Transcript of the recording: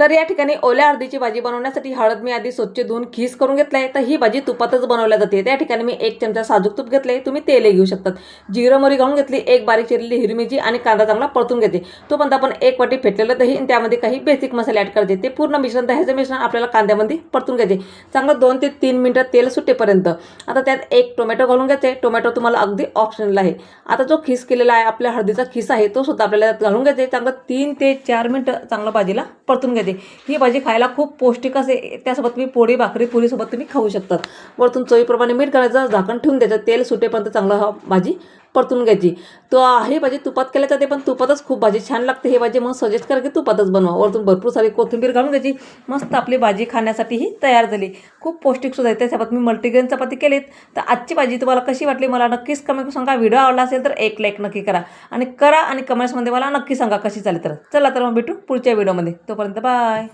तर या ठिकाणी ओल्या हळदीची भाजी बनवण्यासाठी हळद मी आधी स्वच्छ धुवून खीस करून घेतला आहे। तर ही भाजी तुपातच बनवल्या जाते। त्या ठिकाणी मी 1 चमचा साजूक तूप घेतले, तुम्ही तेलही घेऊ शकतात। जिरं मोहरी घालून घेतली, 1 बारीक चिरलेली हिरवी मिरची आणि कांदा चांगला परतून घेते। तोपर्यंत आपण 1 वाटी फेटलेलं दही आणि त्यामध्ये काही बेसिक मसाले ॲड करायचे। ते पूर्ण मिश्रण दह्याचं मिश्रण आपल्याला कांद्यामध्ये परतून घ्यायचे, चांगलं 2 ते 3 मिनिटं तेल सुटेपर्यंत। आता त्यात 1 टोमॅटो घालून घ्यायचे। टोमॅटो तुम्हाला अगदी ऑप्शनल आहे। आता जो खीस केलेला आहे, आपल्या हळदीचा खीस आहे, तो सुद्धा आपल्याला त्यात घालून घ्यायचे। चांगलं 3 ते 4 मिनिटं चांगलं भाजीला परतून घ्यायचे। ही भाजी खायला खूप पौष्टिक असते, त्यासोबत तुम्ही पोळी भाकरी पुरीसोबत तुम्ही खाऊ शकतात। वरतून चवीप्रमाणे मीठ घालायचं, झाकण ठेवून द्यायचं, तेल सुटेपर्यंत चांगलं भाजी परतून घ्यायची। तो ही भाजी तुपात केल्या जाते, पण तुपातच खूप भाजी छान लागते। ही भाजी मग सजेस्ट करा की तुपातच बनवा। वरतून भरपूर सारी कोथिंबीर घालून घ्यायची, मस्त आपली भाजी खाण्यासाठी ही तयार झाली। खूप पौष्टिक सुद्धा आहे। त्यासोबत मी मल्टीग्रेन चपाती केलीत। तर आजची भाजी तुम्हाला कशी वाटली मला नक्कीच कमेंट करून सांगा। व्हिडिओ आवडला असेल तर 1 लाईक नक्की करा आणि कमेंट्समध्ये मला नक्की सांगा कशी झाली। तर चला तर मग भेटू पुढच्या व्हिडिओमध्ये, तोपर्यंत बाय।